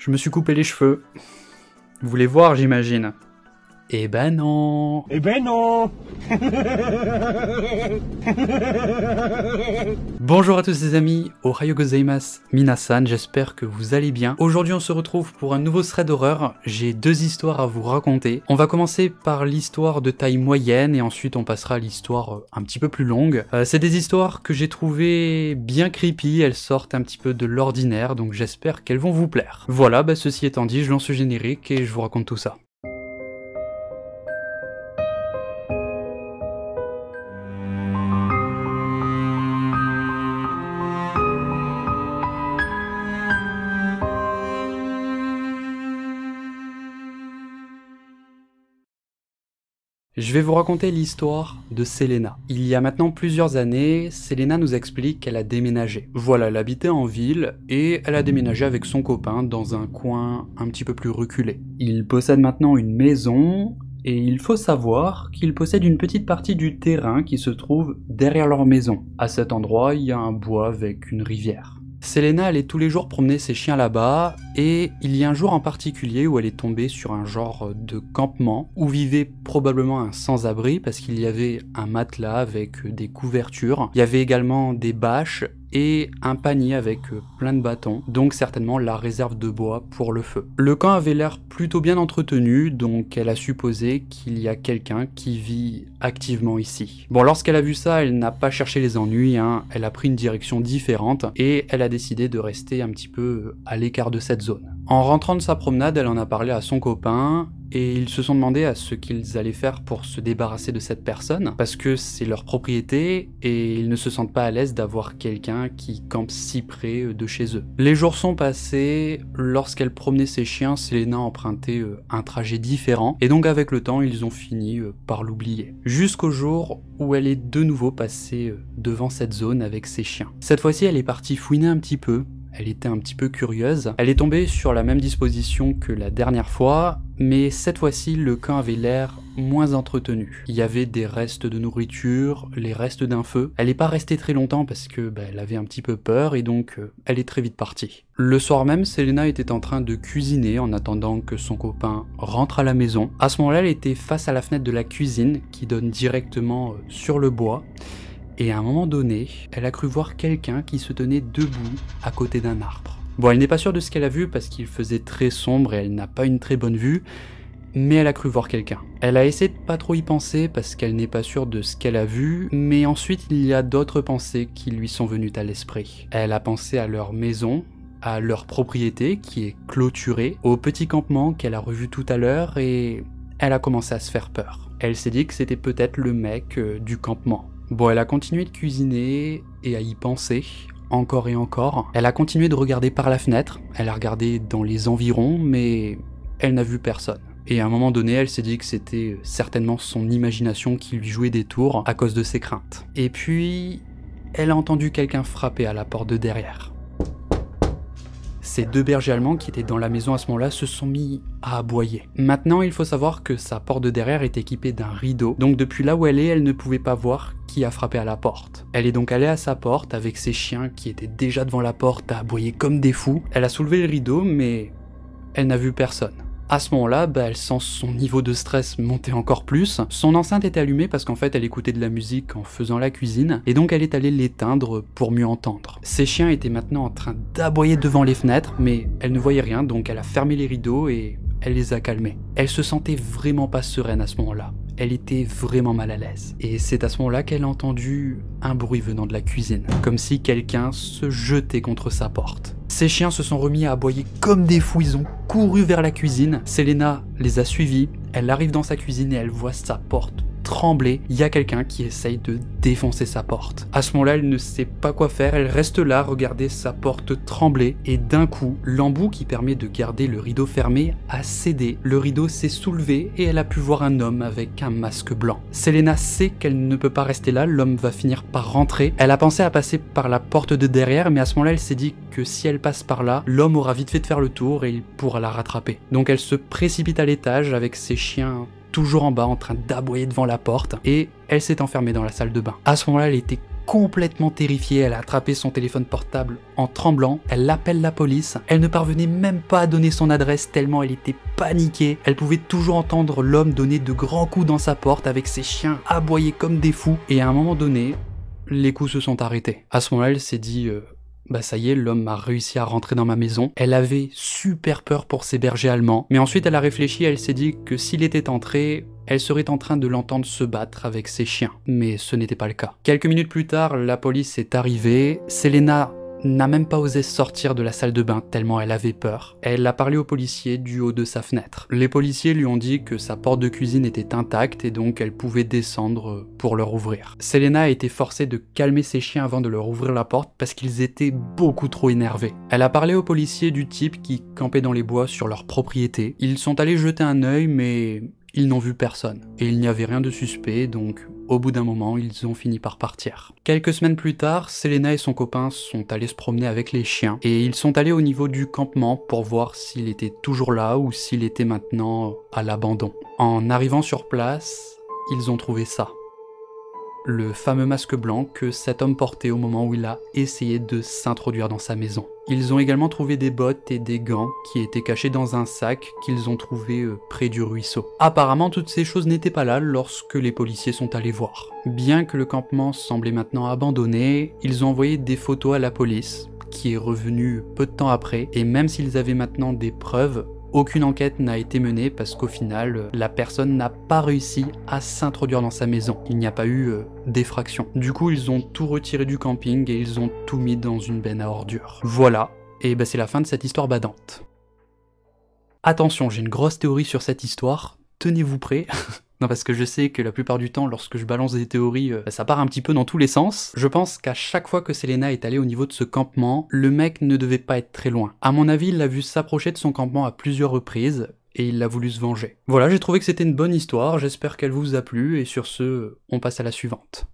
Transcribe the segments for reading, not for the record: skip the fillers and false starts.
Je me suis coupé les cheveux. Vous voulez voir, j'imagine. Eh ben non. Eh ben non. Bonjour à tous les amis, Ohayo gozaimasu, minasan, j'espère que vous allez bien. Aujourd'hui on se retrouve pour un nouveau thread d'horreur, j'ai deux histoires à vous raconter. On va commencer par l'histoire de taille moyenne et ensuite on passera à l'histoire un petit peu plus longue. C'est des histoires que j'ai trouvées bien creepy, elles sortent un petit peu de l'ordinaire, donc j'espère qu'elles vont vous plaire. Voilà, ceci étant dit, je lance le générique et je vous raconte tout ça. Je vais vous raconter l'histoire de Selena. Il y a maintenant plusieurs années, Selena nous explique qu'elle a déménagé. Voilà, elle habitait en ville et elle a déménagé avec son copain dans un coin un petit peu plus reculé. Ils possèdent maintenant une maison et il faut savoir qu'ils possèdent une petite partie du terrain qui se trouve derrière leur maison. À cet endroit, il y a un bois avec une rivière. Selena allait tous les jours promener ses chiens là-bas, et il y a un jour en particulier où elle est tombée sur un genre de campement où vivait probablement un sans-abri parce qu'il y avait un matelas avec des couvertures, il y avait également des bâches et un panier avec plein de bâtons, donc certainement la réserve de bois pour le feu. Le camp avait l'air plutôt bien entretenu, donc elle a supposé qu'il y a quelqu'un qui vit activement ici. Bon, lorsqu'elle a vu ça, elle n'a pas cherché les ennuis, elle a pris une direction différente et elle a décidé de rester un petit peu à l'écart de cette zone. En rentrant de sa promenade, elle en a parlé à son copain, et ils se sont demandé à ce qu'ils allaient faire pour se débarrasser de cette personne, parce que c'est leur propriété et ils ne se sentent pas à l'aise d'avoir quelqu'un qui campe si près de chez eux. Les jours sont passés, lorsqu'elle promenait ses chiens, Selena empruntait un trajet différent, et donc avec le temps, ils ont fini par l'oublier. Jusqu'au jour où elle est de nouveau passée devant cette zone avec ses chiens. Cette fois-ci, elle est partie fouiner un petit peu. Elle était un petit peu curieuse. Elle est tombée sur la même disposition que la dernière fois, mais cette fois-ci, le camp avait l'air moins entretenu. Il y avait des restes de nourriture, les restes d'un feu. Elle n'est pas restée très longtemps parce que elle avait un petit peu peur et donc elle est très vite partie. Le soir même, Selena était en train de cuisiner en attendant que son copain rentre à la maison. À ce moment-là, elle était face à la fenêtre de la cuisine qui donne directement sur le bois. Et à un moment donné, elle a cru voir quelqu'un qui se tenait debout à côté d'un arbre. Bon, elle n'est pas sûre de ce qu'elle a vu parce qu'il faisait très sombre et elle n'a pas une très bonne vue, mais elle a cru voir quelqu'un. Elle a essayé de pas trop y penser parce qu'elle n'est pas sûre de ce qu'elle a vu, mais ensuite il y a d'autres pensées qui lui sont venues à l'esprit. Elle a pensé à leur maison, à leur propriété qui est clôturée, au petit campement qu'elle a revu tout à l'heure et elle a commencé à se faire peur. Elle s'est dit que c'était peut-être le mec du campement. Bon, elle a continué de cuisiner et à y penser, encore et encore. Elle a continué de regarder par la fenêtre, elle a regardé dans les environs, mais elle n'a vu personne. Et à un moment donné, elle s'est dit que c'était certainement son imagination qui lui jouait des tours à cause de ses craintes. Et puis, elle a entendu quelqu'un frapper à la porte de derrière. Ces deux bergers allemands qui étaient dans la maison à ce moment-là se sont mis à aboyer. Maintenant, il faut savoir que sa porte de derrière est équipée d'un rideau, donc depuis là où elle ne pouvait pas voir qui a frappé à la porte. Elle est donc allée à sa porte avec ses chiens qui étaient déjà devant la porte à aboyer comme des fous. Elle a soulevé le rideau, mais elle n'a vu personne. À ce moment-là, elle sent son niveau de stress monter encore plus. Son enceinte est allumée parce qu'en fait elle écoutait de la musique en faisant la cuisine et donc elle est allée l'éteindre pour mieux entendre. Ses chiens étaient maintenant en train d'aboyer devant les fenêtres, mais elle ne voyait rien, donc elle a fermé les rideaux et elle les a calmés. Elle se sentait vraiment pas sereine à ce moment-là. Elle était vraiment mal à l'aise. Et c'est à ce moment-là qu'elle a entendu un bruit venant de la cuisine, comme si quelqu'un se jetait contre sa porte. Ses chiens se sont remis à aboyer comme des fous, ils ont couru vers la cuisine. Selena les a suivis, elle arrive dans sa cuisine et elle voit sa porte trembler. Il y a quelqu'un qui essaye de défoncer sa porte. À ce moment-là, elle ne sait pas quoi faire, elle reste là, regarder sa porte trembler, et d'un coup, l'embout qui permet de garder le rideau fermé a cédé. Le rideau s'est soulevé et elle a pu voir un homme avec un masque blanc. Selena sait qu'elle ne peut pas rester là, l'homme va finir par rentrer. Elle a pensé à passer par la porte de derrière, mais à ce moment-là, elle s'est dit que si elle passe par là, l'homme aura vite fait de faire le tour et il pourra la rattraper. Donc elle se précipite à l'étage avec ses chiens toujours en bas en train d'aboyer devant la porte et elle s'est enfermée dans la salle de bain. À ce moment-là, elle était complètement terrifiée, elle a attrapé son téléphone portable en tremblant, elle appelle la police, elle ne parvenait même pas à donner son adresse tellement elle était paniquée, elle pouvait toujours entendre l'homme donner de grands coups dans sa porte avec ses chiens aboyer comme des fous, et à un moment donné, les coups se sont arrêtés. À ce moment-là, elle s'est dit bah ça y est, l'homme a réussi à rentrer dans ma maison. Elle avait super peur pour ses bergers allemands, mais ensuite elle a réfléchi, elle s'est dit que s'il était entré, elle serait en train de l'entendre se battre avec ses chiens. Mais ce n'était pas le cas. Quelques minutes plus tard, la police est arrivée. Selena n'a même pas osé sortir de la salle de bain tellement elle avait peur. Elle a parlé aux policiers du haut de sa fenêtre. Les policiers lui ont dit que sa porte de cuisine était intacte et donc elle pouvait descendre pour leur ouvrir. Selena a été forcée de calmer ses chiens avant de leur ouvrir la porte parce qu'ils étaient beaucoup trop énervés. Elle a parlé aux policiers du type qui campait dans les bois sur leur propriété. Ils sont allés jeter un œil mais ils n'ont vu personne. Et il n'y avait rien de suspect, donc au bout d'un moment, ils ont fini par partir. Quelques semaines plus tard, Selena et son copain sont allés se promener avec les chiens, et ils sont allés au niveau du campement pour voir s'il était toujours là ou s'il était maintenant à l'abandon. En arrivant sur place, ils ont trouvé ça. Le fameux masque blanc que cet homme portait au moment où il a essayé de s'introduire dans sa maison. Ils ont également trouvé des bottes et des gants qui étaient cachés dans un sac qu'ils ont trouvé près du ruisseau. Apparemment, toutes ces choses n'étaient pas là lorsque les policiers sont allés voir. Bien que le campement semblait maintenant abandonné, ils ont envoyé des photos à la police, qui est revenue peu de temps après, et même s'ils avaient maintenant des preuves, aucune enquête n'a été menée parce qu'au final, la personne n'a pas réussi à s'introduire dans sa maison. Il n'y a pas eu d'effraction. Du coup, ils ont tout retiré du camping et ils ont tout mis dans une benne à ordures. Voilà, et c'est la fin de cette histoire badante. Attention, j'ai une grosse théorie sur cette histoire, tenez-vous prêts. Non, parce que je sais que la plupart du temps, lorsque je balance des théories, ça part un petit peu dans tous les sens. Je pense qu'à chaque fois que Selena est allée au niveau de ce campement, le mec ne devait pas être très loin. À mon avis, il l'a vu s'approcher de son campement à plusieurs reprises, et il a voulu se venger. Voilà, j'ai trouvé que c'était une bonne histoire, j'espère qu'elle vous a plu, et sur ce, on passe à la suivante.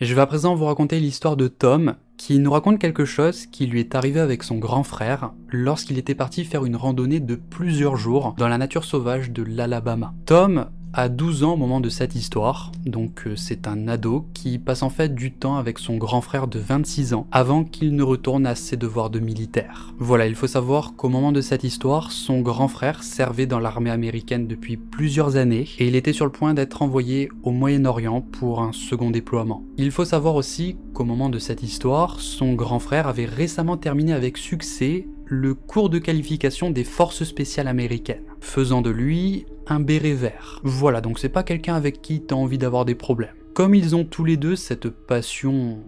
Je vais à présent vous raconter l'histoire de Tom, qui nous raconte quelque chose qui lui est arrivé avec son grand frère lorsqu'il était parti faire une randonnée de plusieurs jours dans la nature sauvage de l'Alabama. Tom a 12 ans au moment de cette histoire, donc c'est un ado qui passe en fait du temps avec son grand frère de 26 ans avant qu'il ne retourne à ses devoirs de militaire. Voilà, il faut savoir qu'au moment de cette histoire, son grand frère servait dans l'armée américaine depuis plusieurs années et il était sur le point d'être envoyé au Moyen-Orient pour un second déploiement. Il faut savoir aussi qu'au moment de cette histoire, son grand frère avait récemment terminé avec succès le cours de qualification des forces spéciales américaines, faisant de lui un béret vert. Voilà, donc c'est pas quelqu'un avec qui t'as envie d'avoir des problèmes. Comme ils ont tous les deux cette passion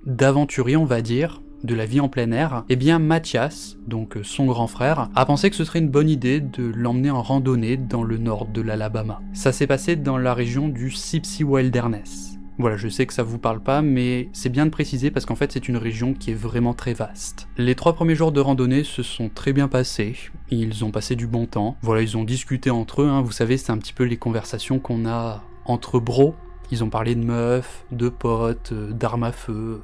d'aventurier, on va dire, de la vie en plein air, eh bien Mathias, donc son grand frère, a pensé que ce serait une bonne idée de l'emmener en randonnée dans le nord de l'Alabama. Ça s'est passé dans la région du Sipsey Wilderness. Voilà, je sais que ça vous parle pas, mais c'est bien de préciser parce qu'en fait c'est une région qui est vraiment très vaste. Les 3 premiers jours de randonnée se sont très bien passés, ils ont passé du bon temps, voilà, ils ont discuté entre eux, hein. Vous savez, c'est un petit peu les conversations qu'on a entre bros, ils ont parlé de meufs, de potes, d'armes à feu,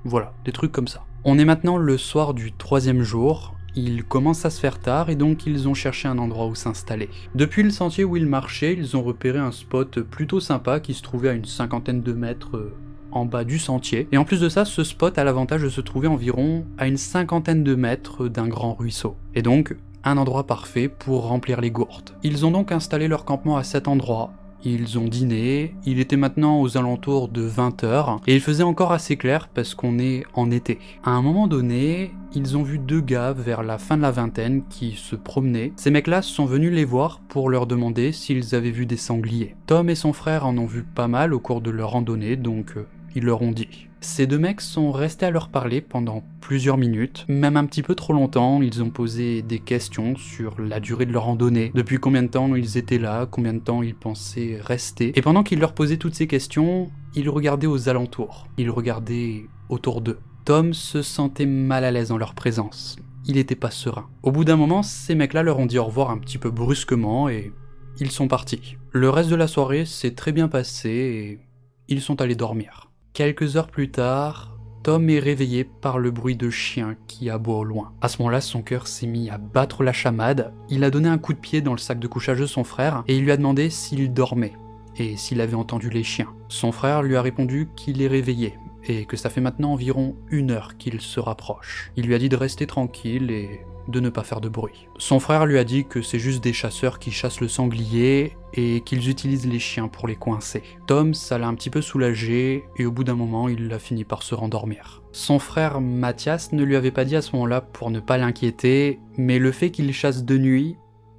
voilà, des trucs comme ça. On est maintenant le soir du 3e jour, il commence à se faire tard et donc ils ont cherché un endroit où s'installer. Depuis le sentier où ils marchaient, ils ont repéré un spot plutôt sympa qui se trouvait à une 50aine de mètres en bas du sentier. Et en plus de ça, ce spot a l'avantage de se trouver environ à une 50aine de mètres d'un grand ruisseau. Et donc, un endroit parfait pour remplir les gourdes. Ils ont donc installé leur campement à cet endroit. Ils ont dîné, il était maintenant aux alentours de 20 h et il faisait encore assez clair parce qu'on est en été. À un moment donné, ils ont vu 2 gars vers la fin de la vingtaine qui se promenaient. Ces mecs-là sont venus les voir pour leur demander s'ils avaient vu des sangliers. Tom et son frère en ont vu pas mal au cours de leur randonnée, donc ils leur ont dit. Ces 2 mecs sont restés à leur parler pendant plusieurs minutes, même un petit peu trop longtemps. Ils ont posé des questions sur la durée de leur randonnée, depuis combien de temps ils étaient là, combien de temps ils pensaient rester. Et pendant qu'ils leur posaient toutes ces questions, ils regardaient aux alentours, ils regardaient autour d'eux. Tom se sentait mal à l'aise en leur présence, il était pas serein. Au bout d'un moment, ces mecs-là leur ont dit au revoir un petit peu brusquement et ils sont partis. Le reste de la soirée s'est très bien passé et ils sont allés dormir. Quelques heures plus tard, Tom est réveillé par le bruit de chien qui aboie au loin. À ce moment-là, son cœur s'est mis à battre la chamade, il a donné un coup de pied dans le sac de couchage de son frère et il lui a demandé s'il dormait et s'il avait entendu les chiens. Son frère lui a répondu qu'il est réveillé et que ça fait maintenant environ 1 heure qu'il se rapproche. Il lui a dit de rester tranquille et de ne pas faire de bruit. Son frère lui a dit que c'est juste des chasseurs qui chassent le sanglier et qu'ils utilisent les chiens pour les coincer. Tom, ça l'a un petit peu soulagé et au bout d'un moment, il a fini par se rendormir. Son frère Mathias ne lui avait pas dit à ce moment-là pour ne pas l'inquiéter, mais le fait qu'il chasse de nuit,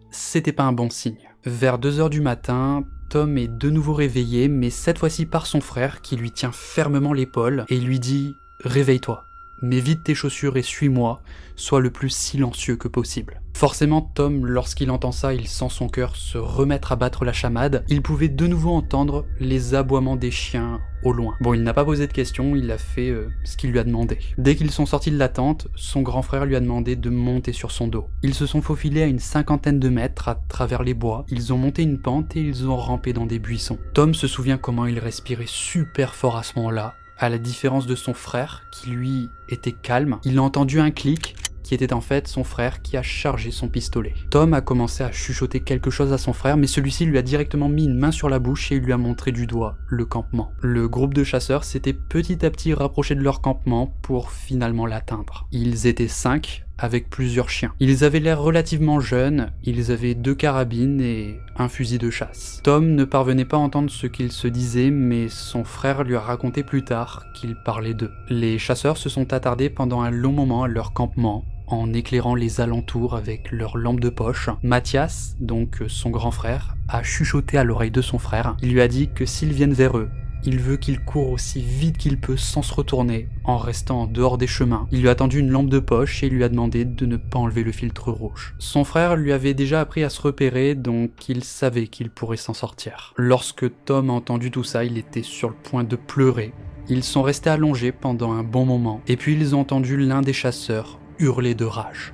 c'était pas un bon signe. Vers 2 heures du matin, Tom est de nouveau réveillé, mais cette fois-ci par son frère qui lui tient fermement l'épaule et lui dit « Réveille-toi, mets vite tes chaussures et suis-moi, sois le plus silencieux que possible ». Forcément, Tom, lorsqu'il entend ça, il sent son cœur se remettre à battre la chamade. Il pouvait de nouveau entendre les aboiements des chiens au loin. Bon, il n'a pas posé de questions, il a fait ce qu'il lui a demandé. Dès qu'ils sont sortis de la tente, son grand frère lui a demandé de monter sur son dos. Ils se sont faufilés à une 50aine de mètres à travers les bois, ils ont monté une pente et ils ont rampé dans des buissons. Tom se souvient comment il respirait super fort à ce moment-là, à la différence de son frère, qui lui était calme. Il a entendu un clic, qui était en fait son frère qui a chargé son pistolet. Tom a commencé à chuchoter quelque chose à son frère, mais celui-ci lui a directement mis une main sur la bouche et il lui a montré du doigt le campement. Le groupe de chasseurs s'était petit à petit rapproché de leur campement pour finalement l'atteindre. Ils étaient 5, avec plusieurs chiens. Ils avaient l'air relativement jeunes, ils avaient 2 carabines et un fusil de chasse. Tom ne parvenait pas à entendre ce qu'ils se disaient, mais son frère lui a raconté plus tard qu'il parlait d'eux. Les chasseurs se sont attardés pendant un long moment à leur campement, en éclairant les alentours avec leurs lampes de poche. Mathias, donc son grand frère, a chuchoté à l'oreille de son frère. Il lui a dit que s'ils viennent vers eux, il veut qu'il court aussi vite qu'il peut sans se retourner, en restant en dehors des chemins. Il lui a tendu une lampe de poche et lui a demandé de ne pas enlever le filtre rouge. Son frère lui avait déjà appris à se repérer, donc il savait qu'il pourrait s'en sortir. Lorsque Tom a entendu tout ça, il était sur le point de pleurer. Ils sont restés allongés pendant un bon moment, et puis ils ont entendu l'un des chasseurs hurler de rage,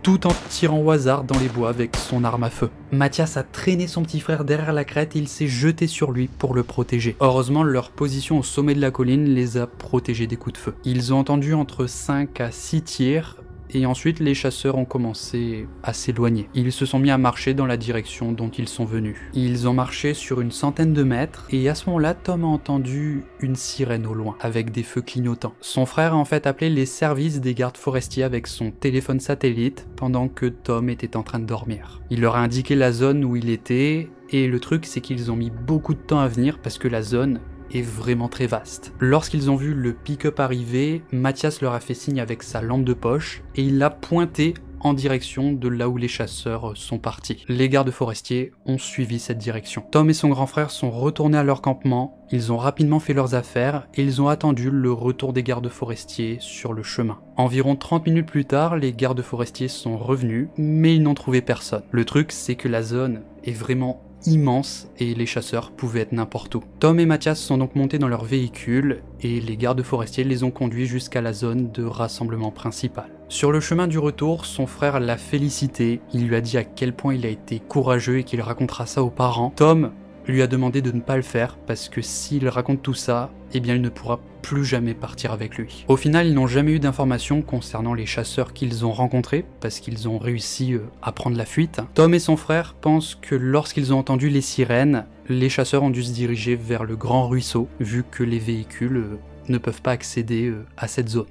tout en tirant au hasard dans les bois avec son arme à feu. Mathias a traîné son petit frère derrière la crête et il s'est jeté sur lui pour le protéger. Heureusement, leur position au sommet de la colline les a protégés des coups de feu. Ils ont entendu entre 5 à 6 tirs, et ensuite les chasseurs ont commencé à s'éloigner. Ils se sont mis à marcher dans la direction dont ils sont venus. Ils ont marché sur une centaine de mètres, et à ce moment-là, Tom a entendu une sirène au loin, avec des feux clignotants. Son frère a en fait appelé les services des gardes forestiers avec son téléphone satellite, pendant que Tom était en train de dormir. Il leur a indiqué la zone où il était, et le truc c'est qu'ils ont mis beaucoup de temps à venir parce que la zone est vraiment très vaste. Lorsqu'ils ont vu le pick-up arriver, Mathias leur a fait signe avec sa lampe de poche et il l'a pointé en direction de là où les chasseurs sont partis. Les gardes forestiers ont suivi cette direction. Tom et son grand frère sont retournés à leur campement, ils ont rapidement fait leurs affaires et ils ont attendu le retour des gardes forestiers sur le chemin. Environ 30 minutes plus tard, les gardes forestiers sont revenus, mais ils n'ont trouvé personne. Le truc, c'est que la zone est vraiment immense et les chasseurs pouvaient être n'importe où. Tom et Mathias sont donc montés dans leur véhicule et les gardes forestiers les ont conduits jusqu'à la zone de rassemblement principal. Sur le chemin du retour, son frère l'a félicité, il lui a dit à quel point il a été courageux et qu'il racontera ça aux parents. Tom lui a demandé de ne pas le faire parce que s'il raconte tout ça, eh bien il ne pourra plus jamais partir avec lui. Au final, ils n'ont jamais eu d'informations concernant les chasseurs qu'ils ont rencontrés parce qu'ils ont réussi à prendre la fuite. Tom et son frère pensent que lorsqu'ils ont entendu les sirènes, les chasseurs ont dû se diriger vers le grand ruisseau vu que les véhicules ne peuvent pas accéder à cette zone.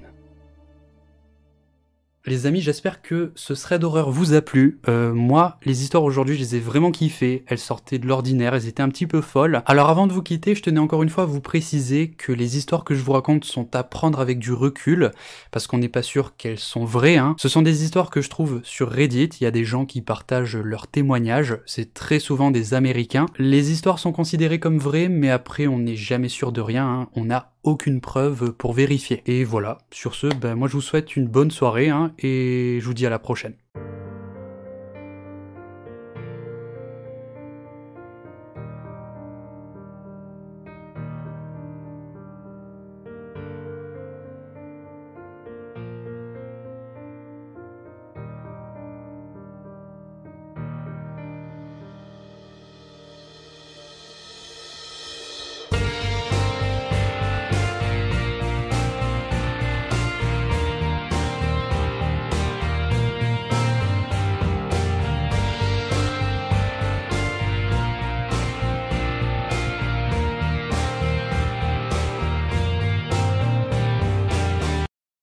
Les amis, j'espère que ce thread d'horreur vous a plu. Moi, les histoires aujourd'hui, je les ai vraiment kiffées. Elles sortaient de l'ordinaire, elles étaient un petit peu folles. Alors avant de vous quitter, je tenais encore une fois à vous préciser que les histoires que je vous raconte sont à prendre avec du recul, parce qu'on n'est pas sûr qu'elles sont vraies. Ce sont des histoires que je trouve sur Reddit, il y a des gens qui partagent leurs témoignages, c'est très souvent des Américains. Les histoires sont considérées comme vraies, mais après on n'est jamais sûr de rien, on n'a aucune preuve pour vérifier. Et voilà, sur ce, moi je vous souhaite une bonne soirée et je vous dis à la prochaine.